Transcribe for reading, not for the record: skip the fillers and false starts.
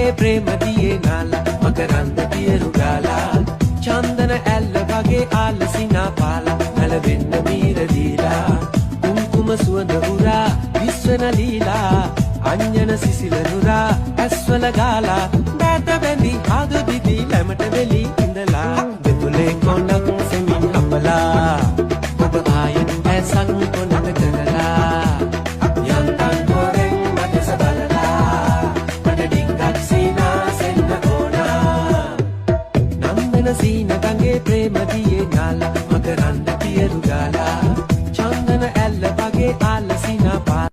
ගඟේ ප්‍රේම දියේ නාලා මකරන්ද පියරු ගාලා චන්දන ඇල්ල වගේ ආලසිනා පාලා නැලවෙන්න මීර දීලා කුම්කුම සුවඳ උරා විශ්වන ලීලා අඤ්ඤන සිසිල නුරා ඇස්වල ගාලා බෑත බැඳි ආදු දිදි ළමට වෙලි ඉඳලා දෙතුලේ කොණක් සෙමින් අපලා ඔබ ආයෙත් ඇසක් කොනට කරලා යන්තම් පොරෙන් මට සබලලා මට ඩිංගක් සීනා සෙන්න ඕනා නම්බන සීන ගඟේ ප්‍රේම දියේ නාලා මකරන්ද පියරු ගාලා චන්දන ඇල්ල වගේ ආලසිනා පා